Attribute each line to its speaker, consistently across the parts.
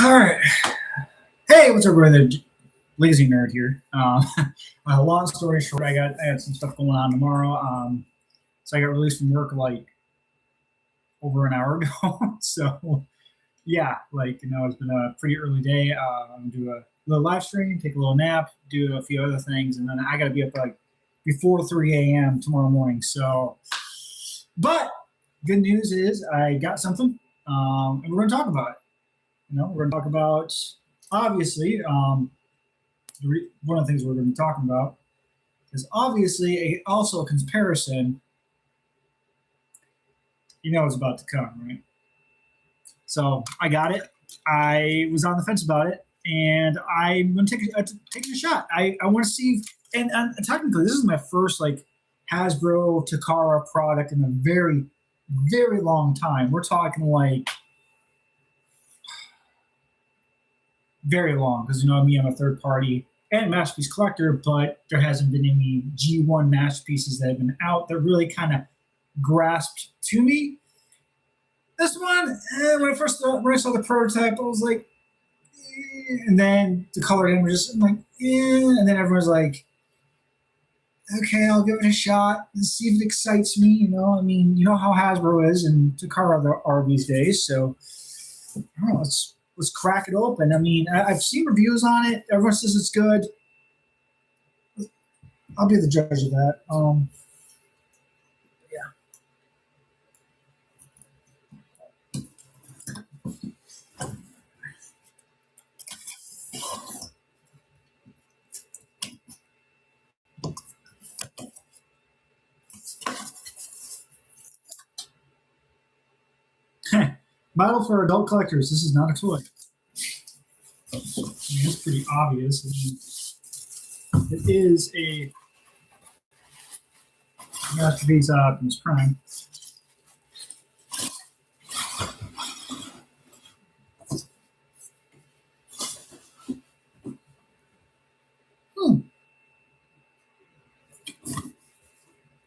Speaker 1: All right. Hey, what's up, brother? Lazy nerd here. Long story short, I had some stuff going on tomorrow. So I got released from work like over an hour ago. So yeah, it's been a pretty early day. I'm gonna do a little live stream, take a little nap, do a few other things, and then I gotta be up like before 3 a.m. tomorrow morning. But good news is I got something, and we're gonna talk about it. We're gonna talk about obviously one of the things we're gonna be talking about is obviously also a comparison. It's about to come, right? So I got it. I was on the fence about it, and I'm going to take a shot. I want to see, and technically, this is my first Hasbro Takara product in a very, very long time. We're talking like very long because I'm a third party and masterpiece collector, but there hasn't been any G1 masterpieces that have been out that really kind of grasped to me. This one, when I saw the prototype, I was like, and then the colored images, I'm like, and then everyone's like, okay, I'll give it a shot and see if it excites me. You know how Hasbro is and Takara are these days. So, let's crack it open. I've seen reviews on it. Everyone says it's good. I'll be the judge of that. Model for adult collectors. This is not a toy. It's pretty obvious. It is a masterpiece Optimus Prime.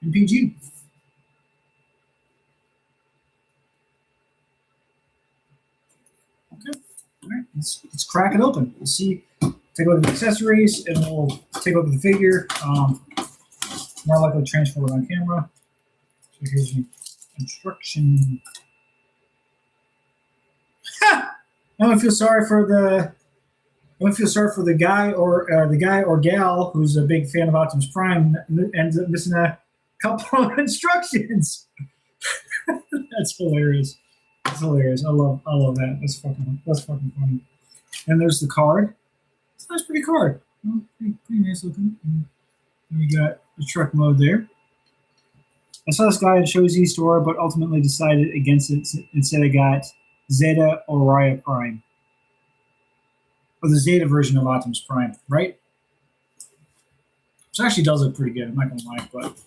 Speaker 1: MPG. Okay. All right. Let's crack it open. We'll see. Take a look at the accessories, and we'll take a look at the figure. More likely to transfer it on camera. So here's the instruction. I don't feel sorry for the guy or gal who's a big fan of Optimus Prime and ends up missing a couple of instructions. That's hilarious. That's hilarious. I love that. That's fucking funny. And there's the card. It's a nice, pretty card. Pretty nice looking. And we got the truck mode there. I saw this guy at Show Z store, but ultimately decided against it. Instead, I got Zeta Oriya Prime. Or the Zeta version of Optimus Prime, right? Which actually does look pretty good, I'm not going to lie. But,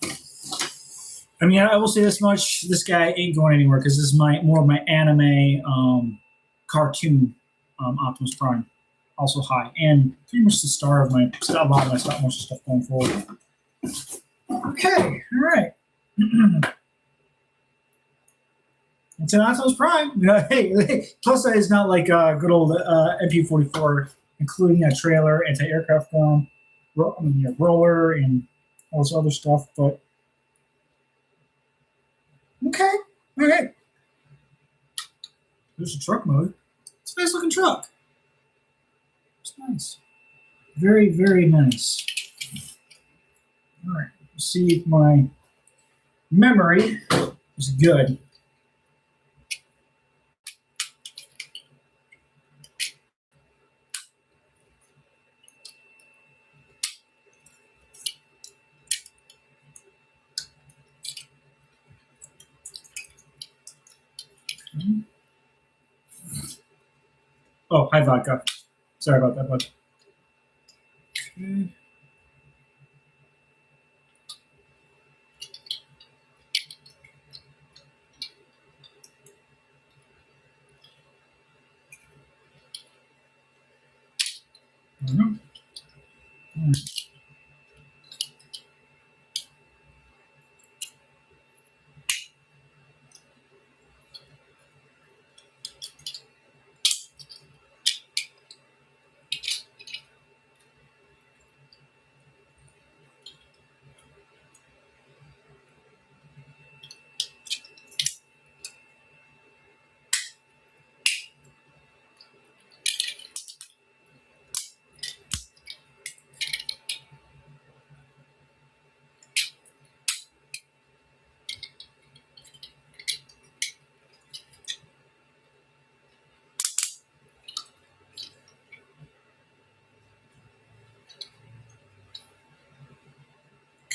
Speaker 1: I will say this much. This guy ain't going anywhere because this is more of my anime cartoon Optimus Prime. Also high. And pretty much the star of a lot of my stop motion stuff going forward. Okay, all right. It's an Optimus Prime. Hey, plus that is not like a good old MP44, including a trailer, anti-aircraft gun, roller, and all this other stuff. But okay, all right. There's a truck mode. It's a nice looking truck. It's nice. Very, very nice. All right. Let's see if my memory is good. Oh, hi, vodka. Sorry about that, bud. Okay.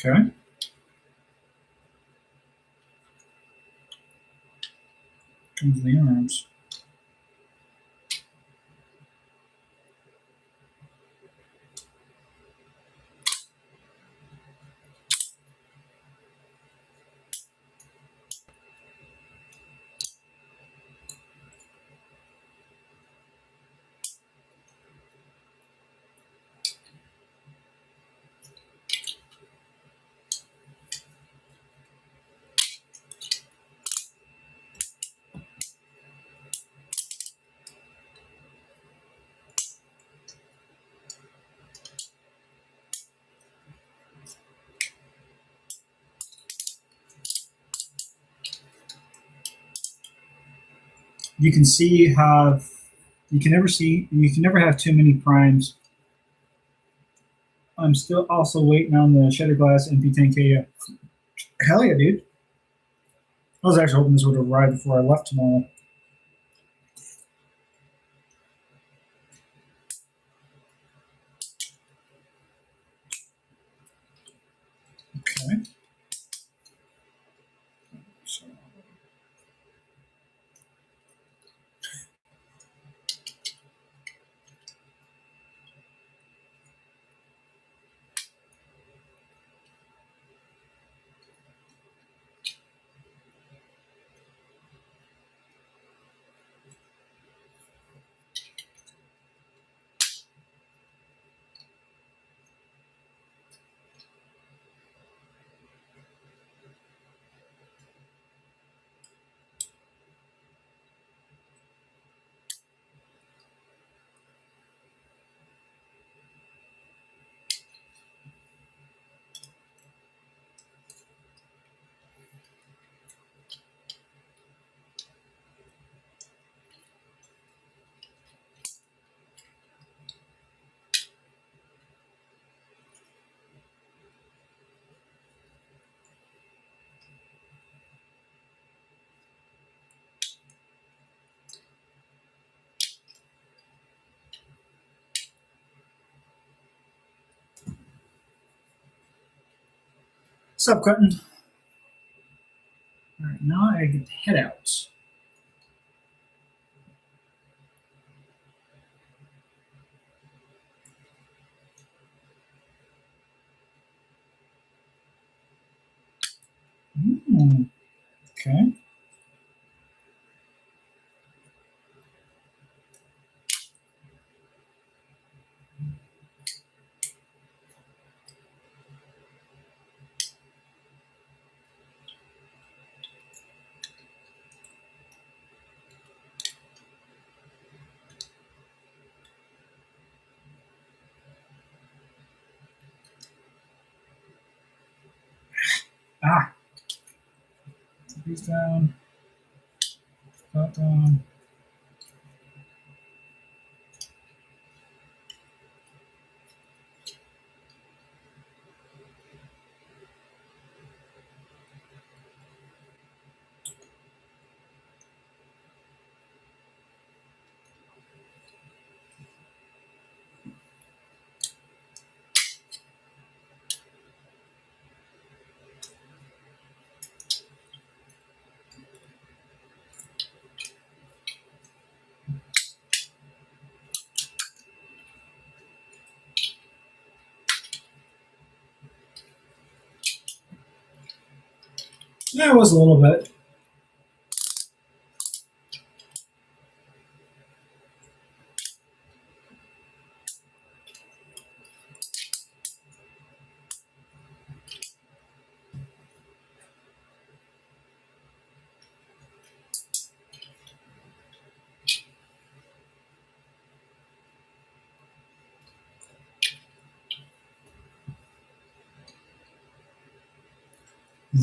Speaker 1: Okay. Comes the arms. You can see how you can never have too many primes. I'm still also waiting on the Shutter Glass MP10K. Hell yeah, dude. I was actually hoping this would arrive before I left tomorrow. Okay. So, Sup, Quentin? All right, now I get to head out. Okay. Ah, these down, that down. Yeah, it was a little bit.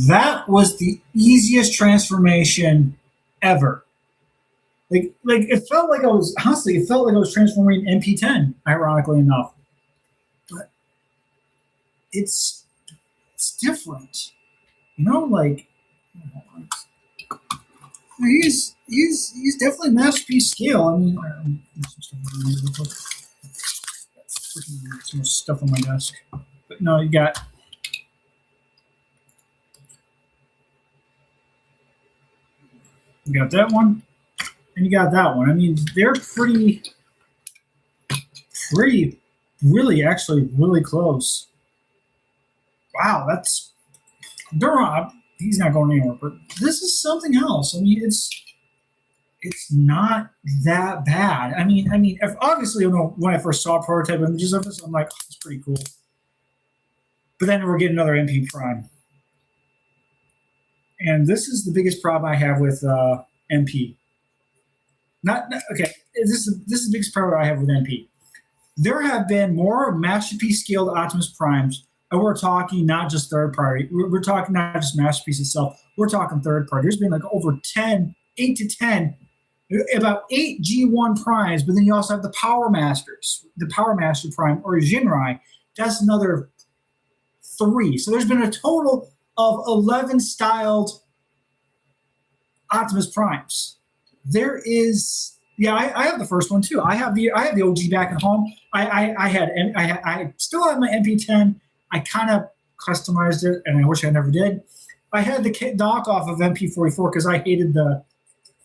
Speaker 1: That was the easiest transformation ever. Like it felt like I was honestly, it felt like I was transforming MP10. Ironically enough, but it's different. You know, like he's definitely masterpiece scale. I mean, some stuff on my desk. But no, you got You got that one, and you got that one. I mean, they're pretty, really, actually, really close. Wow, that's Durham. He's not going anywhere. But this is something else. I mean, it's not that bad. If, obviously, when I first saw prototype images of this, I'm like, oh, it's pretty cool. But then we're getting another MP Prime, and this is the biggest problem I have with MP. Okay. This is the biggest problem I have with MP. There have been more masterpiece scaled Optimus Primes, and we're talking not just third party. We're talking not just masterpiece itself. We're talking third party. There's been like over 8 to 10, about 8 G1 Primes, but then you also have the Power Masters, the Power Master Prime or Jinrai. That's another 3. So there's been a total of 11 styled Optimus Primes. There is, yeah, I have the first one too. I have the OG back at home. I still have my MP10. I kind of customized it, and I wish I never did. I had the dock off of MP44 because I hated the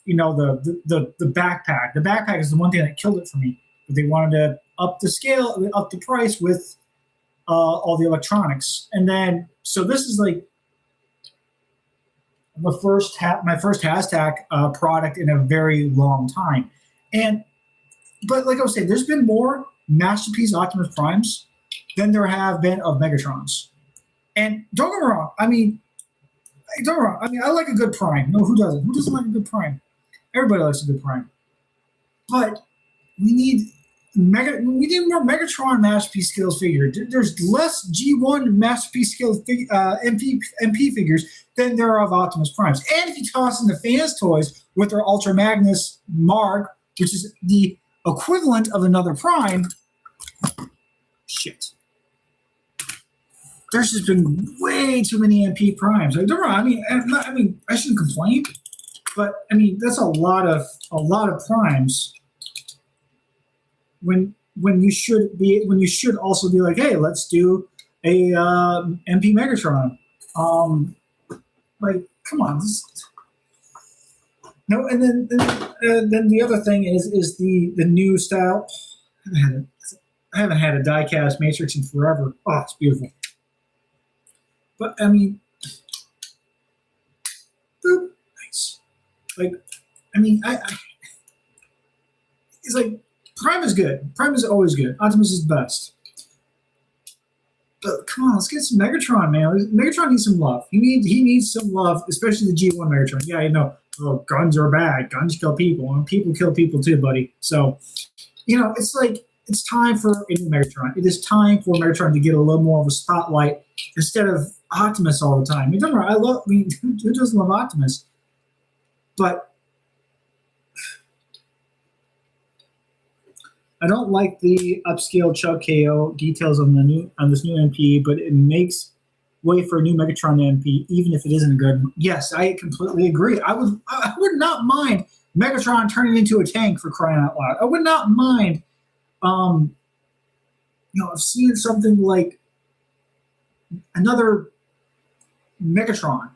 Speaker 1: backpack. The backpack is the one thing that killed it for me. But they wanted to up the price with all the electronics, and then so this is like my first Hashtag product in a very long time. But like I was saying, there's been more masterpiece Optimus Primes than there have been of Megatrons. And don't get me wrong, I like a good Prime. No, who doesn't? Who doesn't like a good Prime? Everybody likes a good Prime. But we need more Megatron masterpiece scales figure. There's less G1 masterpiece scale MP figures than there are of Optimus Primes. And if you toss in the fans toys with their Ultra Magnus Mark, which is the equivalent of another Prime, shit. There's just been way too many MP Primes. I shouldn't complain, but that's a lot of Primes. When you should also be like, hey, let's do a MP Megatron. Come on. No, and then the other thing is the new style. I haven't had a die-cast Matrix in forever. Oh, it's beautiful. But boop, nice. It's like Prime is good. Prime is always good. Optimus is best. But come on, let's get some Megatron, man. Megatron needs some love. He needs some love, especially the G1 Megatron. Yeah, guns are bad. Guns kill people, and people kill people too, buddy. So, it's like it's time for a new Megatron. It is time for Megatron to get a little more of a spotlight instead of Optimus all the time. Don't worry, who doesn't love Optimus? But I don't like the upscale Chug KO details on this new MP, but it makes way for a new Megatron MP, even if it isn't good. Yes, I completely agree. I would not mind Megatron turning into a tank, for crying out loud. I would not mind. I've seen something like another Megatron.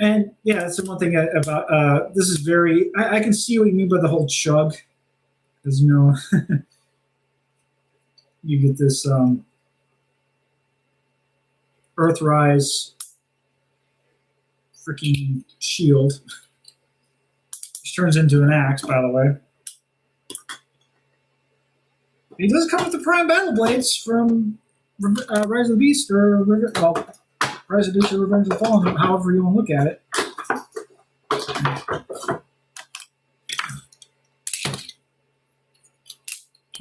Speaker 1: And yeah, that's the one thing about this is very. I can see what you mean by the whole Chug. Because you get this Earthrise freaking shield, which turns into an axe, by the way. It does come with the Prime Battle Blades from Rise of the Beast or Rise of the Beast or Revenge of the Fallen, however you want to look at it.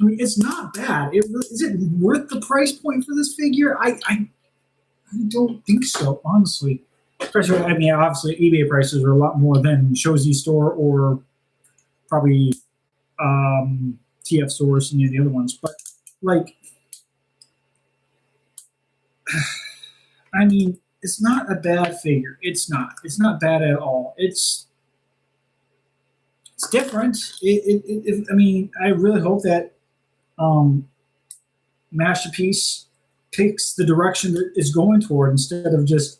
Speaker 1: It's not bad. Is it worth the price point for this figure? I don't think so, honestly. Especially, obviously, eBay prices are a lot more than Shozi Store or probably TF Source and any of the other ones. But, it's not a bad figure. It's not. It's not bad at all. It's different. I really hope that Masterpiece picks the direction that it's going toward instead of just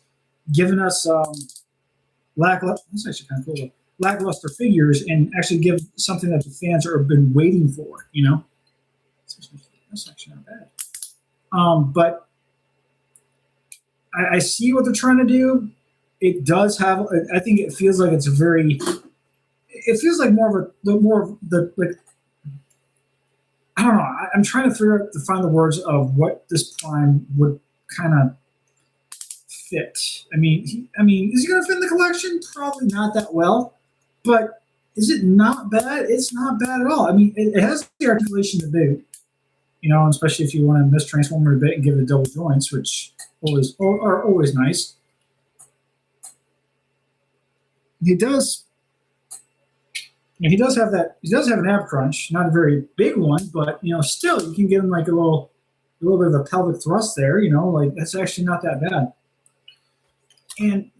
Speaker 1: giving us lackluster. That's actually kind of cool. Lackluster figures and actually give something that the fans have been waiting for. That's actually not bad. But I see what they're trying to do. It does have. I think it feels like it's a very. It feels like more of the like. I don't know. I'm trying to find the words of what this Prime would kind of fit. I mean, is he going to fit in the collection? Probably not that well, but is it not bad? It's not bad at all. I mean, it has the articulation to boot, especially if you want to mistransform it a bit and give it double joints, which are always nice. He does have that. He does have an ab crunch, not a very big one, but still you can give him like a little bit of a pelvic thrust there. Like that's actually not that bad. And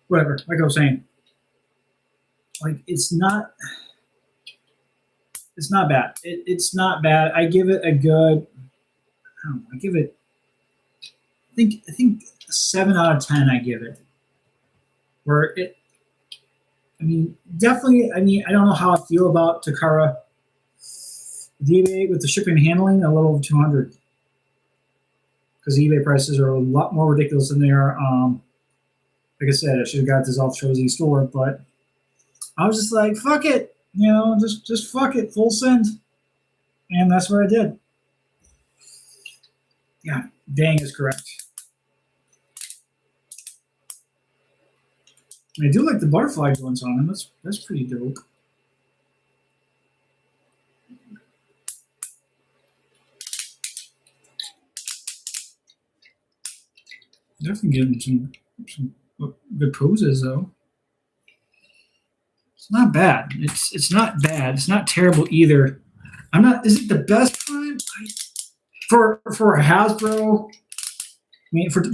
Speaker 1: whatever, like I was saying, like it's not bad. It's not bad. I give it a good. I give it. I think 7 out of 10. I give it. Where it. I mean, definitely. I mean, I don't know how I feel about Takara the eBay with the shipping and handling, a little over 200. Because eBay prices are a lot more ridiculous than they are. Like I said, I should have got this off Shozy store, but I was just like, fuck it, just fuck it, full send, and that's what I did. Yeah, dang is correct. I do like the butterfly joints on them. That's pretty dope. Definitely getting some good poses though. It's not bad. It's not bad. It's not terrible either. I'm not. Is it the best Prime for Hasbro? I mean, for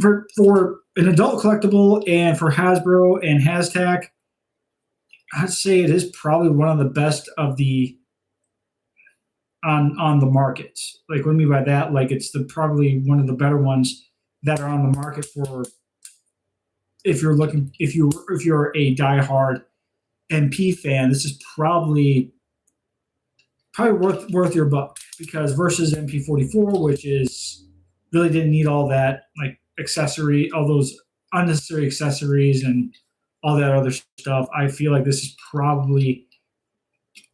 Speaker 1: an adult collectible and for Hasbro and Hashtag, I'd say it is probably one of the best of the on the market. Like what I mean by that, like it's probably one of the better ones that are on the market for if you're a diehard MP fan, this is probably worth your buck because versus MP44, which is really didn't need all that like all those unnecessary accessories and all that other stuff. I feel like this is probably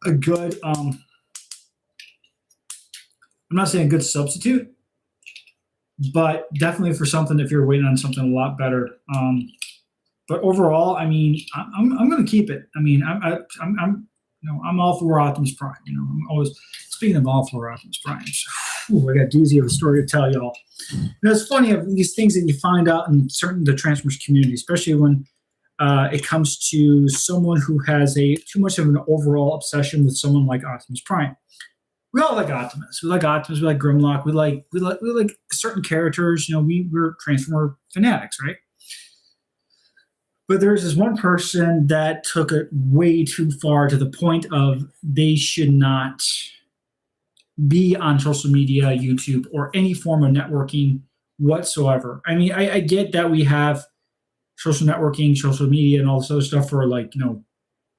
Speaker 1: a good. I'm not saying a good substitute, but definitely for something if you're waiting on something a lot better. But overall, I mean, I'm going to keep it. I mean, I'm all for Optimus Prime. I'm always speaking of all for Optimus Prime. I got a doozy of a story to tell y'all. It's funny of these things that you find out in the Transformers community, especially when it comes to someone who has too much of an overall obsession with someone like Optimus Prime. We all like Optimus. We like Optimus. We like Grimlock. We like certain characters. We're Transformer fanatics, right? But there's this one person that took it way too far to the point of they should not be on social media, YouTube, or any form of networking whatsoever. I mean, I get that we have social networking, social media, and all this other stuff for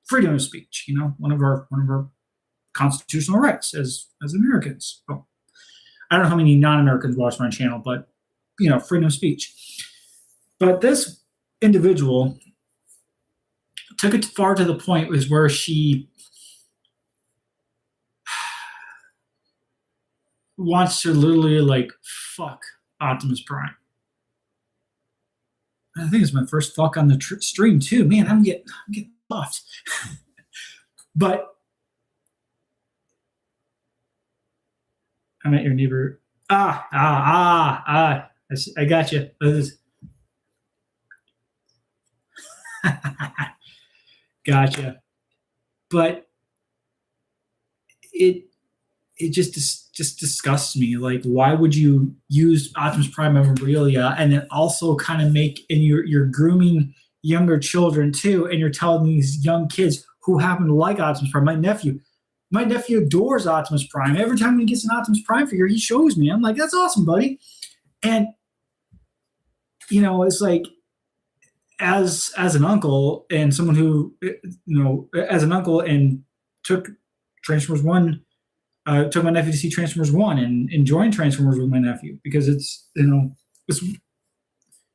Speaker 1: freedom of speech. One of our constitutional rights as Americans. Well, I don't know how many non-Americans watch my channel, but freedom of speech. But this individual took it far to the point was where she wants to literally fuck Optimus Prime. I think it's my first fuck on the stream too. Man, I'm getting puffed. But I'm at your neighbor. I got you. Gotcha. But it just is. just disgusts me. Like, why would you use Optimus Prime memorabilia and then also kind of make, and you're grooming younger children too, and you're telling these young kids who happen to like Optimus Prime. My nephew adores Optimus Prime. Every time he gets an Optimus Prime figure, he shows me. I'm like, that's awesome, buddy. And it's like, as an uncle and someone who, as an uncle and took Transformers 1, took my nephew to see Transformers 1 and enjoying Transformers with my nephew, because it's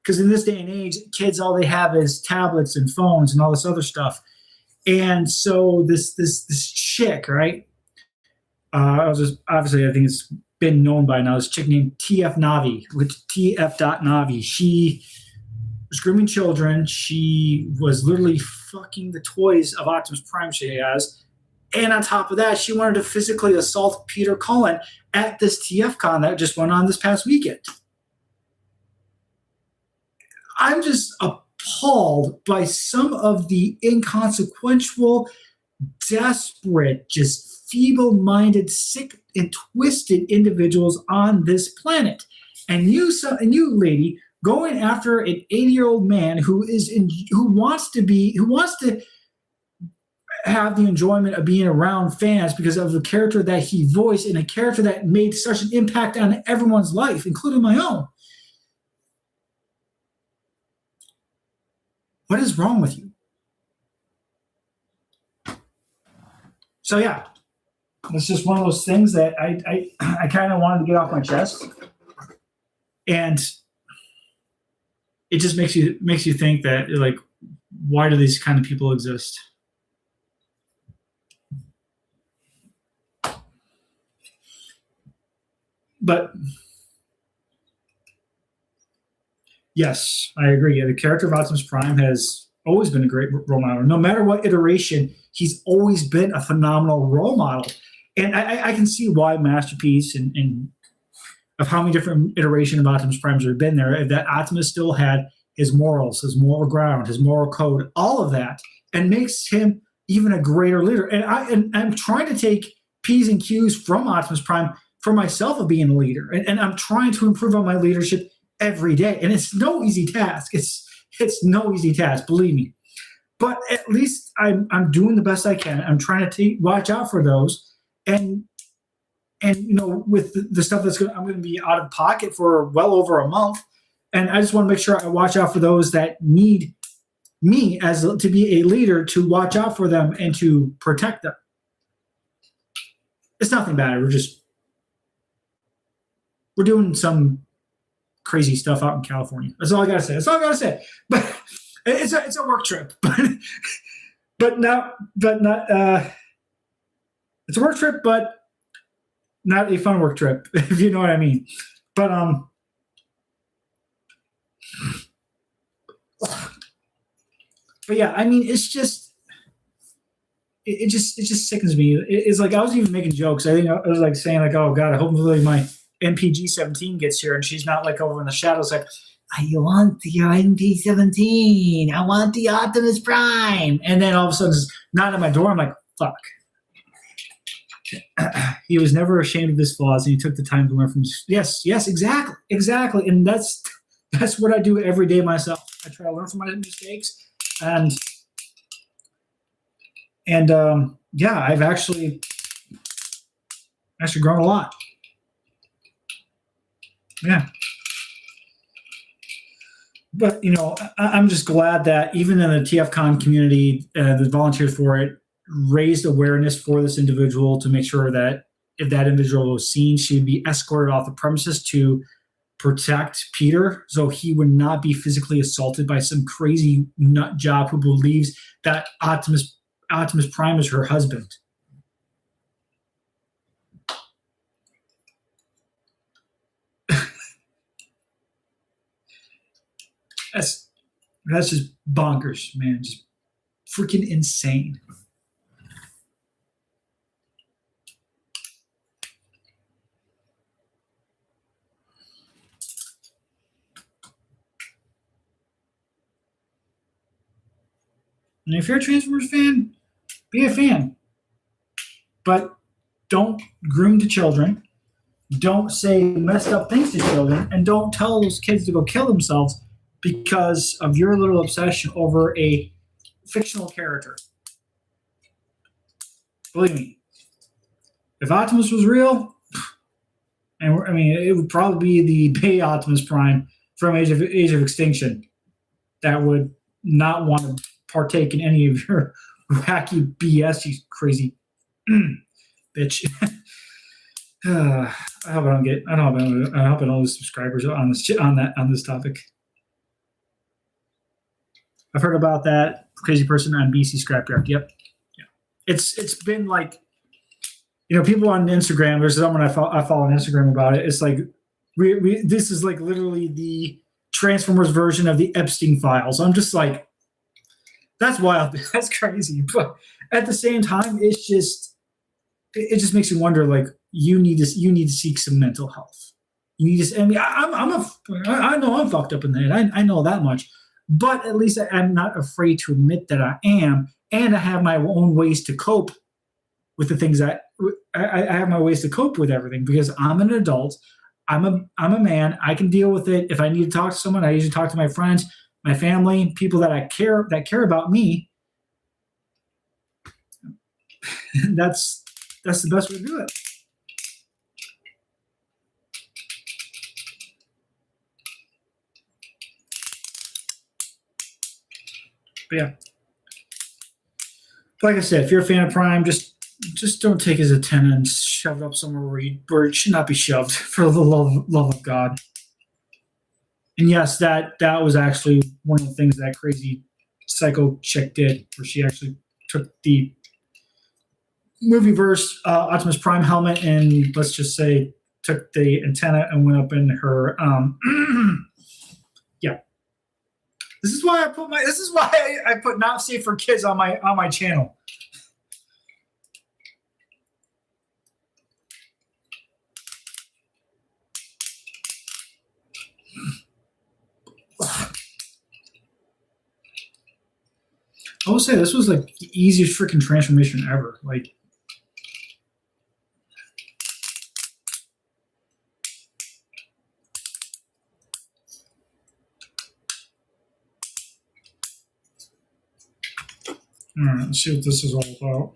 Speaker 1: because in this day and age, kids, all they have is tablets and phones and all this other stuff. And so this chick, right? Obviously, I think it's been known by now, this chick named TF Navi, with TF.Navi. She was grooming children. She was literally fucking the toys of Optimus Prime she has. And on top of that, she wanted to physically assault Peter Cullen at this TFCon that just went on this past weekend. I'm just appalled by some of the inconsequential, desperate, just feeble-minded, sick and twisted individuals on this planet. And you lady, going after an 80-year-old man who wants to have the enjoyment of being around fans because of the character that he voiced, and a character that made such an impact on everyone's life, including my own. What is wrong with you? So yeah, it's just one of those things that I kind of wanted to get off my chest, and it just makes you think that, like, why do these kind of people exist? But yes, I agree. The character of Optimus Prime has always been a great role model. No matter what iteration, he's always been a phenomenal role model. And I can see why Masterpiece and of how many different iterations of Optimus Primes have been there, that Optimus still had his morals, his moral ground, his moral code, all of that, and makes him even a greater leader. And I'm trying to take P's and Q's from Optimus Prime for myself of being a leader. And I'm trying to improve on my leadership every day. And it's no easy task. It's no easy task, believe me. But at least I'm doing the best I can. I'm trying to watch out for those. And with the stuff I'm going to be out of pocket for well over a month. And I just want to make sure I watch out for those that need me to be a leader, to watch out for them and to protect them. It's nothing bad. We're doing some crazy stuff out in California. That's all I gotta say. But it's a work trip. But not. It's a work trip, but not a fun work trip, if you know what I mean. But yeah, I mean, it's just, it just sickens me. It's like, I was even making jokes. I think I was like saying, like, oh God, hopefully my MPG-17 gets here and she's not like over in the shadows, like, I want your MP-17. I want the Optimus Prime. And then all of a sudden it's not at my door. I'm like, fuck. He was never ashamed of his flaws, and he took the time to learn from his. Yes, exactly. And that's what I do every day myself. I try to learn from my mistakes, and yeah, I've actually grown a lot. Yeah. But, I'm just glad that even in the TFCon community, the volunteers for it raised awareness for this individual, to make sure that if that individual was seen, she would be escorted off the premises to protect Peter, so he would not be physically assaulted by some crazy nut job who believes that Optimus Prime is her husband. That's just bonkers, man. Just freaking insane. And if you're a Transformers fan, be a fan. But don't groom the children. don't say messed up things to children, and don't tell those kids to go kill themselves because of your little obsession over a fictional character. Believe me, if Optimus was real, and I mean, it would probably be the Bay Optimus Prime from Age of Extinction that would not want to partake in any of your wacky BS, you crazy bitch. I hope I don't get. I hope I don't lose subscribers on this topic. I've heard about that crazy person on BC Scrapyard. Yep. Yeah. It's been like, people on Instagram. There's someone I follow on Instagram about it. It's like this is like literally the Transformers version of the Epstein files. I'm just like, that's wild. That's crazy. But at the same time, it just makes you wonder. Like, you need to seek some mental health. You need to. I mean, I know I'm fucked up in the head. I know that much. But at least I'm not afraid to admit that I am, and I have my own ways to cope with the things that I have my ways to cope with everything, because I'm an adult. I'm a man. I can deal with it. If I need to talk to someone, I usually talk to my friends, my family, people that care about me. That's the best way to do it. But yeah, like I said, if you're a fan of Prime, just don't take his antenna and shove it up somewhere where it should not be shoved, for the love of God. And yes, that was actually one of the things that crazy psycho chick did, where she actually took the Movieverse Optimus Prime helmet and, let's just say, took the antenna and went up in her. Yeah. This is why I put Not Safe for Kids on my channel. I will say this was like the easiest freaking transformation ever. Like, all right, let's see what this is all about.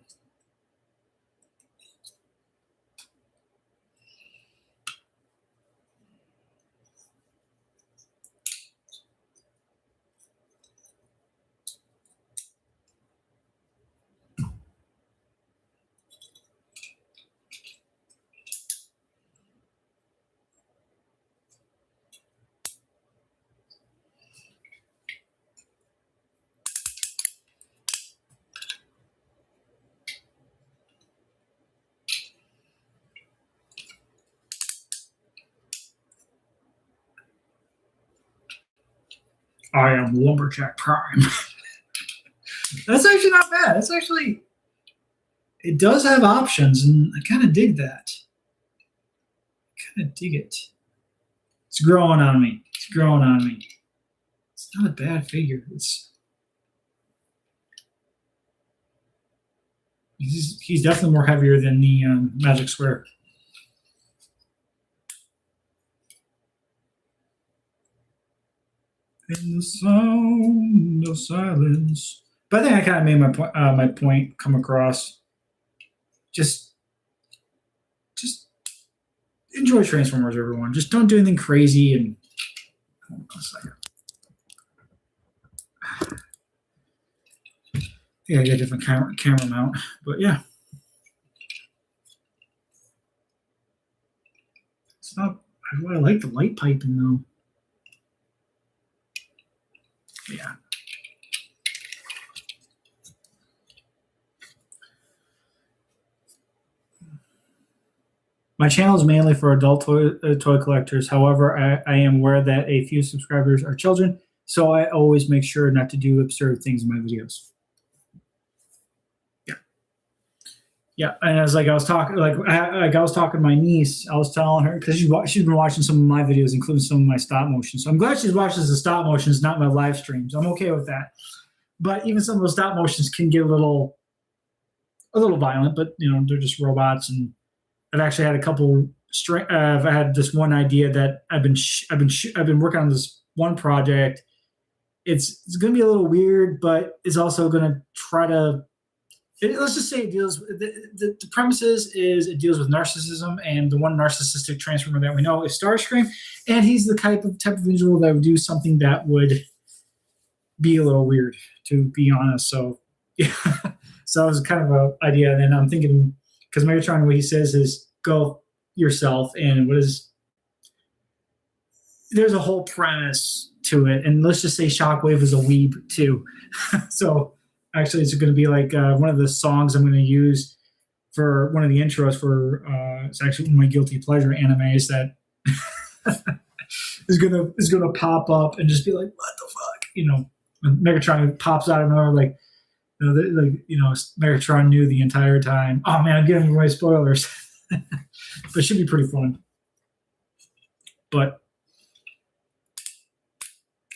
Speaker 1: I am Lumberjack Prime. That's actually not bad. That's actually, it does have options, and I kind of dig that. I kind of dig it. It's growing on me. It's not a bad figure. He's definitely more heavier than the Magic Square. In the sound of silence. But I think I kind of made my point come across. Just enjoy Transformers, everyone. Just don't do anything crazy. And hold on a second. Yeah, I got a different camera mount, but yeah, it's not. I like the light piping though. Yeah. My channel is mainly for adult toy collectors. However, I am aware that a few subscribers are children, so I always make sure not to do absurd things in my videos. Yeah, and as I was talking, I was talking to my niece, I was telling her, because she's been watching some of my videos, including some of my stop motion. So I'm glad she's watching the stop motions, not my live streams. I'm okay with that. But even some of those stop motions can get a little violent. But they're just robots, and I've actually had a couple I've had this one idea that I've been working on this one project. It's going to be a little weird, but it's also going to try to let's just say it deals the premises is it deals with narcissism, and the one narcissistic transformer that we know is Starscream, and he's the type of individual that would do something that would be a little weird, to be honest. So yeah, so it was kind of an idea, and then I'm thinking because Megatron, what he says is go yourself, and what is there's a whole premise to it, and let's just say Shockwave is a weeb too. So actually, it's going to be like one of the songs I'm going to use for one of the intros for it's actually one of my guilty pleasure animes that is gonna pop up and just be like, what the fuck, when Megatron pops out of nowhere, like, Megatron knew the entire time. Oh man, I'm getting away spoilers, but it should be pretty fun. But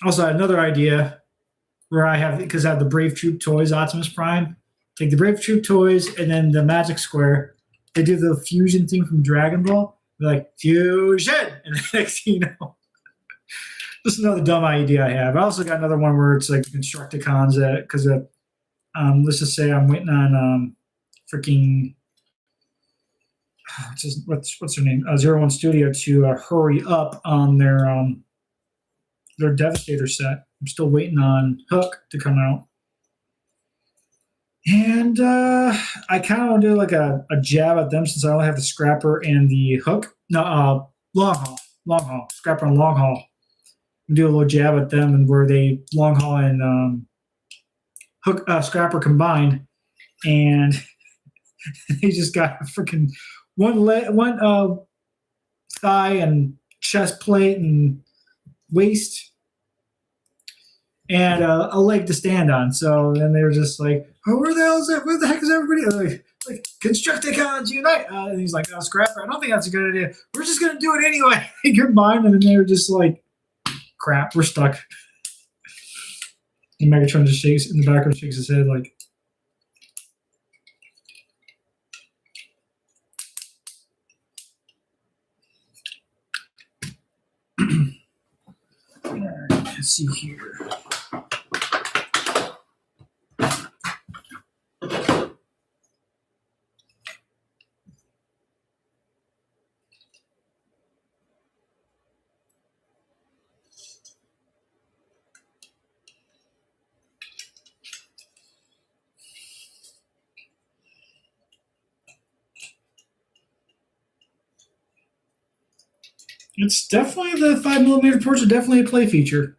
Speaker 1: also another idea where I have the Brave Troop toys, Optimus Prime. Take the Brave Troop toys and then the Magic Square. They do the fusion thing from Dragon Ball. They're like, fusion! And the next thing you know, just another dumb idea I have. I also got another one where it's like Constructicons, because let's just say I'm waiting on freaking, what's her name? Zero One Studio to hurry up on their Devastator set. I'm still waiting on Hook to come out. And I kind of want to do like a jab at them since I only have the Scrapper and the Hook. No, Long Haul. Scrapper and Long Haul. Do a little jab at them, and where they Long Haul and Hook Scrapper combined, and he just got a freaking one thigh and chest plate and waist and a leg to stand on. So then they were just like, "Oh, where the hell is that? Where the heck is everybody?" Like Constructicons unite! And he's like, "Oh, Scrapper, I don't think that's a good idea. We're just gonna do it anyway." Combined, and then they were just like, "Crap, we're stuck." And Megatron just shakes in the background, shakes his head like. All right, let's see here. It's definitely the 5mm ports are definitely a play feature.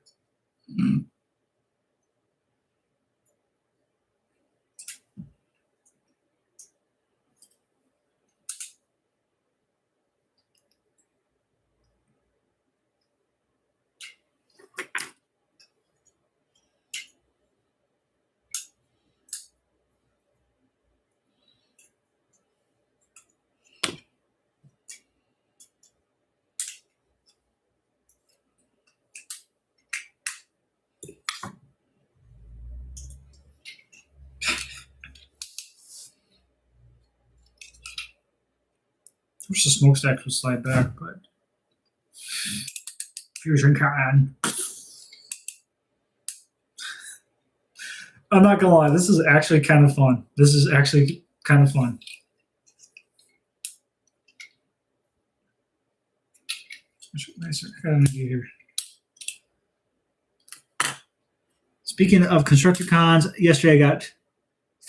Speaker 1: I wish the smokestacks would slide back, but Fusion can. I'm not gonna lie, this is actually kind of fun. I got an idea here. Speaking of Constructicons, yesterday I got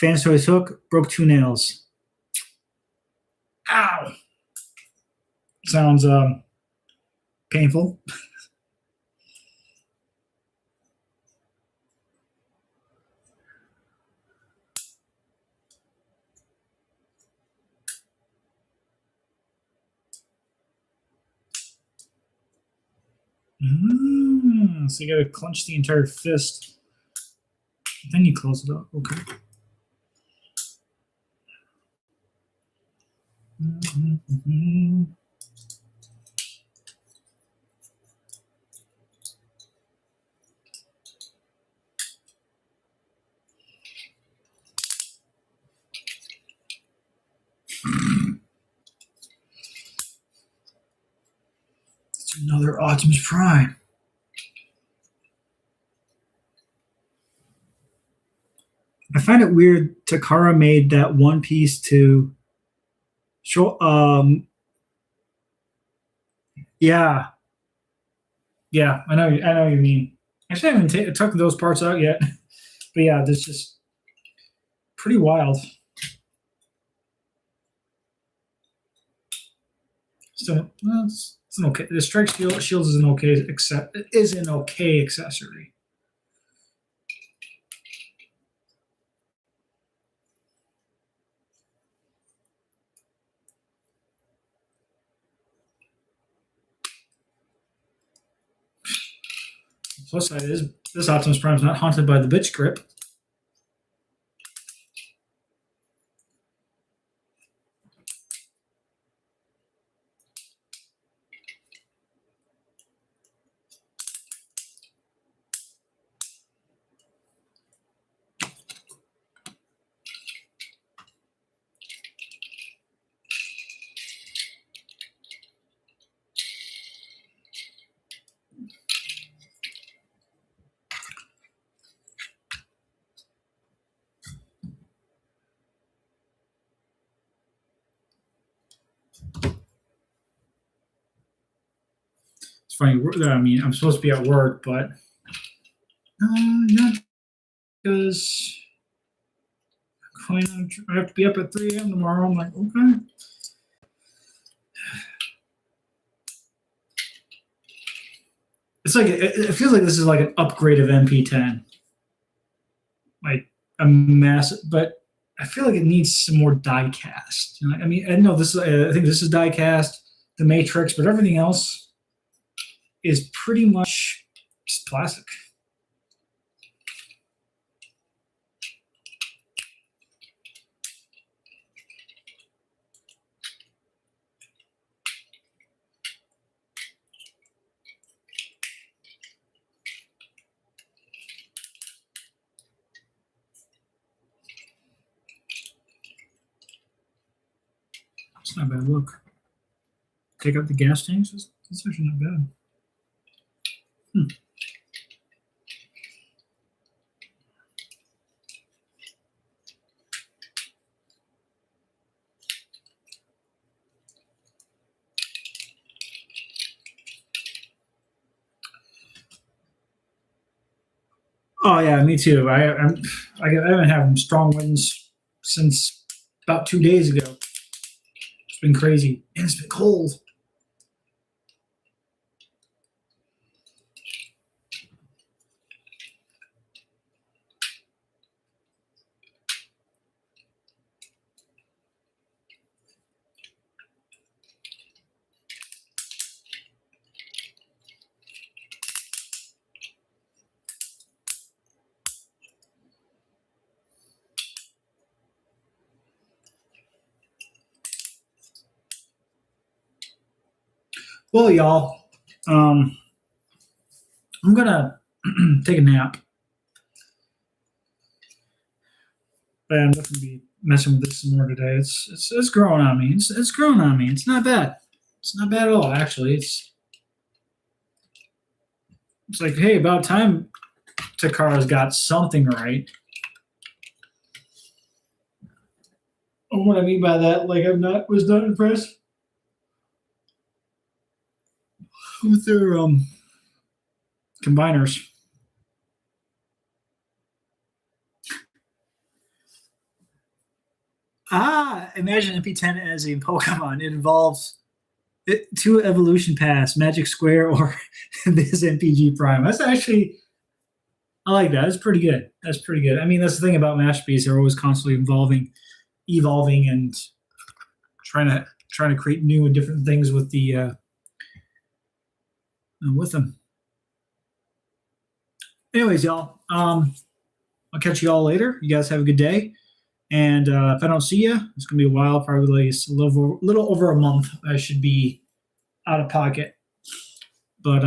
Speaker 1: Fantoys Hook, broke 2 nails. Ow! Sounds painful. So you gotta clench the entire fist. Then you close it up. Okay. Optimus Prime. I find it weird Takara made that one piece to show. Yeah, yeah, I know what you mean. Actually, I haven't took those parts out yet, but yeah, this is pretty wild. So well, it's an okay. The strike shield is an okay accessory. Plus side is this Optimus Prime is not haunted by the bitch grip. Funny. I mean, I'm supposed to be at work, but not because I have to be up at 3 a.m. tomorrow. I'm like, okay. It's like it feels like this is like an upgrade of MP10, like a massive. But I feel like it needs some more die cast. You know, I mean, I know this. I think this is die cast, the Matrix, but everything else is pretty much just plastic. It's not a bad look. Take out the gas tanks. It's actually not bad. Oh yeah, me too. I haven't had strong winds since about 2 days ago. It's been crazy, and it's been cold. Well, y'all, I'm gonna take a nap. But I'm definitely be messing with this some more today. It's growing on me. It's growing on me. It's not bad. It's not bad at all. Actually, it's like, hey, about time Takara's got something right. And what I mean by that, like was not impressed with their combiners. Imagine MP10 as a Pokemon. It involves 2 evolution paths, Magic Square or this MPG Prime. That's actually, I like that. That's pretty good. That's pretty good. I mean, that's the thing about Masterpiece. They're always constantly evolving, and trying to create new and different things with them. Anyways, y'all, I'll catch you all later. You guys have a good day. And if I don't see you, it's going to be a while, probably like a little over a month. I should be out of pocket. But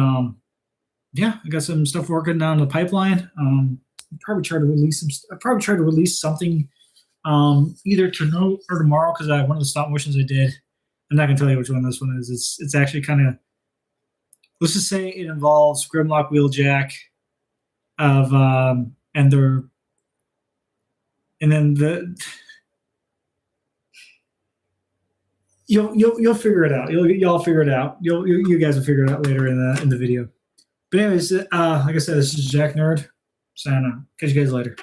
Speaker 1: yeah, I got some stuff working down the pipeline. I'll probably try to release something either tonight or tomorrow, because one of the stop motions I did. I'm not going to tell you which one this one is. It's actually kind of let's just say it involves Grimlock Wheeljack of and then you'll figure it out. Y'all figure it out. You guys will figure it out later in the video. But anyways, like I said, this is Jack Nerd. Signing out. Catch you guys later.